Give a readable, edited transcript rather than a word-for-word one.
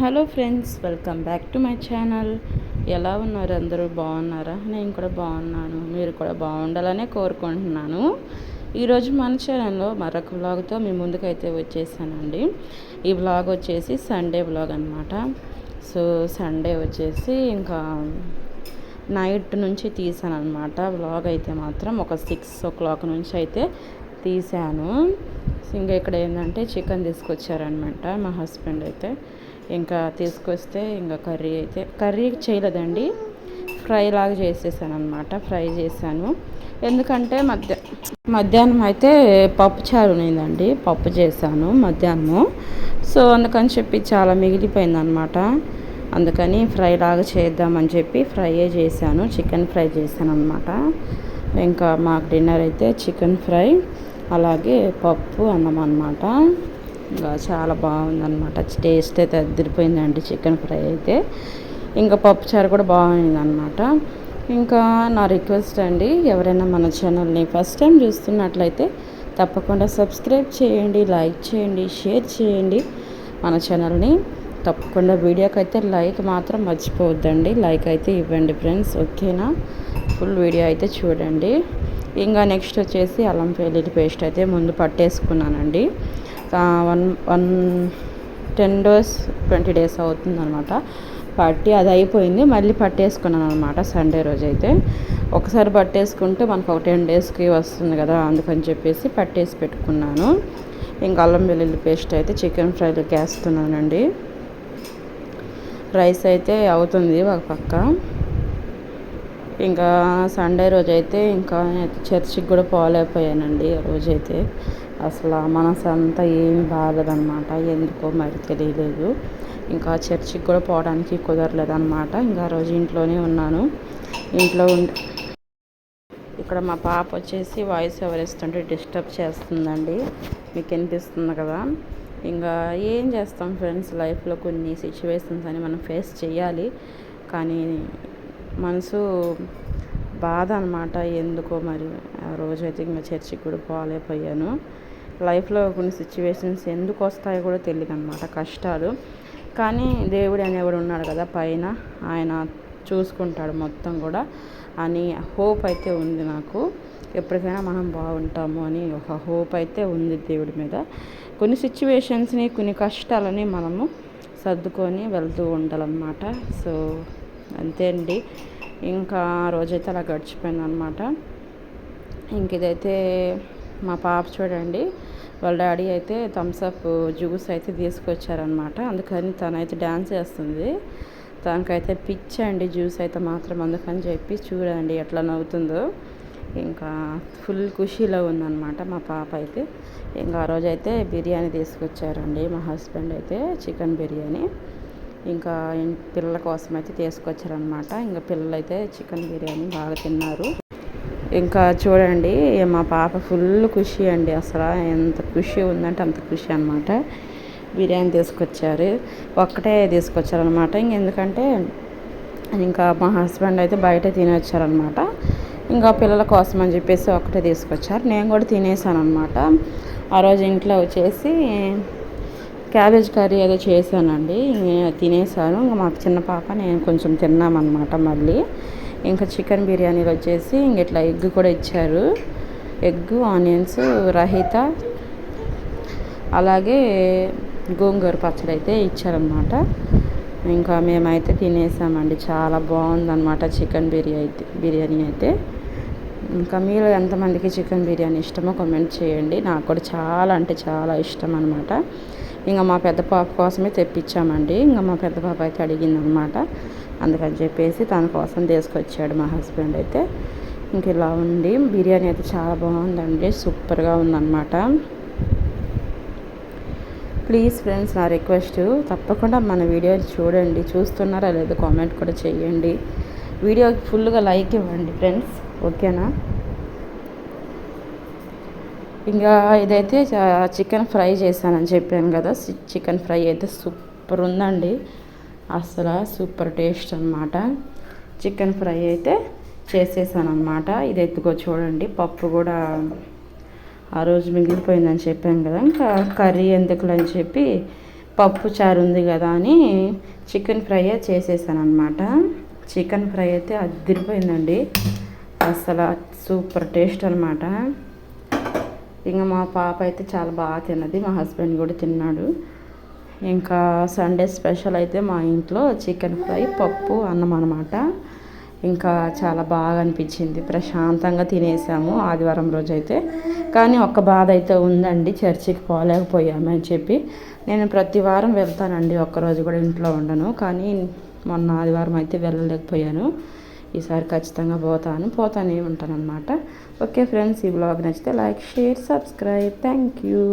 Hello friends, welcome back to my channel. ఎలా ఉన్నారు? అందరూ బాగున్నారా? నేను కూడా బాగున్నాను. మీరు కూడా బాగుండాలనే కోరుకుంటున్నాను. ఈరోజు మన ఛానల్లో మరొక వ్లాగ్తో మీ ముందుకైతే వచ్చేసానండి. ఈ వ్లాగ్ వచ్చేసి సండే వ్లాగ్ అనమాట. సో సండే వచ్చేసి ఇంకా నైట్ నుంచి తీసాను అనమాట. వ్లాగ్ అయితే మాత్రం ఒక 6 o'clock నుంచి అయితే తీసాను. ఇంకా ఇక్కడ ఏంటంటే చికెన్ తీసుకొచ్చారనమాట మా హస్బెండ్ అయితే. ఇంకా తీసుకొస్తే ఇంకా కర్రీ చేయలేదండి, ఫ్రై లాగా చేసేసాను అనమాట. ఫ్రై చేశాను ఎందుకంటే మధ్యాహ్నం అయితే పప్పు చారు ఉన్నదండి, పప్పు చేశాను మధ్యాహ్నము. సో అందుకని చెప్పి చాలా మిగిలిపోయింది అనమాట. అందుకని ఫ్రై లాగా చేద్దామని చెప్పి ఫ్రైయే చేశాను, చికెన్ ఫ్రై చేశాను అనమాట. ఇంకా మాకు డిన్నర్ అయితే చికెన్ ఫ్రై అలాగే పప్పు అన్నం అనమాట. ఇంకా చాలా బాగుందన్నమాట. టేస్ట్ అయితే అదిరిపోయిందండి చికెన్ ఫ్రై అయితే. ఇంకా పప్పుచారు కూడా బాగుందన్నమాట. ఇంకా నా రిక్వెస్ట్ అండి, ఎవరైనా మన ఛానల్ని ఫస్ట్ టైం చూస్తున్నట్లయితే తప్పకుండా సబ్స్క్రైబ్ చేయండి, లైక్ చేయండి, షేర్ చేయండి మన ఛానల్ని. తప్పకుండా వీడియోకి అయితే లైక్ మాత్రం మర్చిపోవద్దండి, లైక్ అయితే ఇవ్వండి ఫ్రెండ్స్, ఓకేనా? ఫుల్ వీడియో అయితే చూడండి. ఇంకా నెక్స్ట్ వచ్చేసి అల్లం వెల్లుల్లి పేస్ట్ అయితే ముందు పట్టేసుకున్నానండి. 10 days 20 days అవుతుందన్నమాట పట్టి. అది అయిపోయింది, మళ్ళీ పట్టేసుకున్నాను అనమాట సండే రోజు అయితే. ఒకసారి పట్టేసుకుంటే మనకు ఒక 10 daysకి వస్తుంది కదా, అందుకని చెప్పేసి పట్టేసి పెట్టుకున్నాను. ఇంకా అల్లం వెల్లుల్లి పేస్ట్ అయితే చికెన్ ఫ్రైలోకి వేస్తున్నానండి. రైస్ అయితే అవుతుంది ఒక పక్క. ఇంకా సండే రోజు అయితే ఇంకా చర్చికి కూడా పోలేకపోయానండి. ఆ రోజైతే అసలు మనసు అంతా ఏమి బాగలేదన్నమాట, ఎందుకో మరి తెలియలేదు. ఇంకా చర్చికి కూడా పోవడానికి కుదరలేదన్నమాట. ఇంకా ఆ రోజు ఇంట్లోనే ఉన్నాను. ఇంట్లో ఇక్కడ మా పాప వచ్చేసి వాయిస్ ఓవర్ ఇస్తుంటే డిస్టర్బ్ చేస్తుందండి, మీకు వినిపిస్తుంది కదా. ఇంకా ఏం చేస్తాం ఫ్రెండ్స్, లైఫ్లో కొన్ని సిచ్యువేషన్స్ అని మనం ఫేస్ చేయాలి. కానీ మనసు బాధ అనమాట, ఎందుకో మరి ఆ రోజైతే ఇంకా చర్చికి కూడా పోలేకపోయాను. లైఫ్లో కొన్ని సిచ్యువేషన్స్ ఎందుకు వస్తాయో కూడా తెలియదు అనమాట, కష్టాలు. కానీ దేవుడు అనేవాడు ఉన్నాడు కదా పైన, ఆయన చూసుకుంటాడు మొత్తం కూడా అని హోప్ అయితే ఉంది నాకు. ఎప్పటికైనా మనం బాగుంటాము అని ఒక హోప్ అయితే ఉంది దేవుడి మీద. కొన్ని సిచ్యువేషన్స్ని, కొన్ని కష్టాలని మనము సర్దుకొని వెళ్తూ ఉండాలన్నమాట. సో అంతే అండి. ఇంకా రోజైతే అలా గడిచిపోయింది అనమాట. ఇంక ఇదైతే మా పాప చూడండి, వాళ్ళ డాడీ అయితే థమ్స్అప్ జ్యూస్ అయితే తీసుకొచ్చారనమాట. అందుకని తనైతే డ్యాన్స్ చేస్తుంది. తనకైతే పిచ్చి అండి జ్యూస్ అయితే మాత్రం, అందుకని చెప్పి చూడండి ఎట్లా నవ్వుతుందో. ఇంకా ఫుల్ ఖుషీలో ఉందన్నమాట మా పాప అయితే. ఇంకా ఆ రోజైతే బిర్యానీ తీసుకొచ్చారండి మా హస్బెండ్ అయితే, చికెన్ బిర్యానీ. ఇంకా పిల్లల కోసం అయితే తీసుకొచ్చారనమాట. ఇంకా పిల్లలు అయితే చికెన్ బిర్యానీ బాగా తిన్నారు. ఇంకా చూడండి మా పాప ఫుల్ ఖుషి అండి, అసలు ఎంత ఖుషి ఉందంటే అంత ఖుషి అనమాట. బిర్యానీ తీసుకొచ్చారు, ఒక్కటే తీసుకొచ్చారనమాట. ఎందుకంటే ఇంకా మా హస్బెండ్ అయితే బయట తినొచ్చారనమాట. ఇంకా పిల్లల కోసం అని చెప్పేసి ఒక్కటే తీసుకొచ్చారు. నేను కూడా తినేసాను అనమాట. ఆ రోజు ఇంట్లో వచ్చేసి క్యాబేజ్ కర్రీ ఏదో చేశానండి, తినేసాను. ఇంకా మా చిన్న పాప నేను కొంచెం తిన్నామన్నమాట. మళ్ళీ ఇంకా చికెన్ బిర్యానీలో వచ్చేసి ఇంక ఇట్లా ఎగ్ కూడా ఇచ్చారు, ఎగ్, ఆనియన్స్, రహిత, అలాగే గోంగూర పచ్చడి అయితే ఇచ్చారనమాట. ఇంకా మేమైతే తినేసామండి. చాలా బాగుందన్నమాట చికెన్ బిర్యానీ అయితే. ఇంకా మీరు ఎంతమందికి చికెన్ బిర్యానీ ఇష్టమో కామెంట్ చేయండి. నాకు కూడా చాలా అంటే చాలా ఇష్టం అనమాట. ఇంకా మా పెద్ద పాప కోసమే తెప్పించామండి. ఇంకా మా పెద్ద పాప అయితే అడిగింది అనమాట, అందుకని చెప్పేసి తన కోసం తీసుకొచ్చాడు మా హస్బెండ్ అయితే. ఇంక ఇలా ఉంది బిర్యానీ అయితే, చాలా బాగుందండి, సూపర్గా ఉందన్నమాట. ప్లీజ్ ఫ్రెండ్స్, నా రిక్వెస్ట్ తప్పకుండా మన వీడియోలు చూడండి. చూస్తున్నారా లేదో కామెంట్ కూడా చేయండి. వీడియోకి ఫుల్గా లైక్ ఇవ్వండి ఫ్రెండ్స్, ఓకేనా? ఇంకా ఇదైతే చికెన్ ఫ్రై చేశానని చెప్పాను కదా, చికెన్ ఫ్రై అయితే సూపర్ ఉందండి, అసలు సూపర్ టేస్ట్ అనమాట. చికెన్ ఫ్రై అయితే చేసేసాను అనమాట. ఇది ఎత్తుకో చూడండి, పప్పు కూడా ఆ రోజు మిగిలిపోయిందని చెప్పాను కదా, ఇంకా కర్రీ ఎందుకులని చెప్పి పప్పు చారు ఉంది కదా అని చికెన్ ఫ్రై చేసేసాను అనమాట. చికెన్ ఫ్రై అయితే అదిరిపోయిందండి, అసలు సూపర్ టేస్ట్ అనమాట. ఇంకా మా పాప అయితే చాలా బాగా తిన్నది, మా హస్బెండ్ కూడా తిన్నాడు. ఇంకా సండే స్పెషల్ అయితే మా ఇంట్లో చికెన్ ఫ్రై, పప్పు, అన్నం అనమాట. ఇంకా చాలా బాగా అనిపించింది, ప్రశాంతంగా తినేసాము ఆదివారం రోజు అయితే. కానీ ఒక్క బాధ అయితే ఉందండి, చర్చికి పోలేకపోయాము అని చెప్పి. నేను ప్రతి వారం వెళ్తానండి, ఒక్కరోజు కూడా ఇంట్లో ఉండను. కానీ మొన్న ఆదివారం అయితే వెళ్ళలేకపోయాను. ఈసారి ఖచ్చితంగా పోతానే ఉంటాను అనమాట. ఓకే ఫ్రెండ్స్, ఈ బ్లాగ్ నచ్చితే like, share, subscribe. Thank you.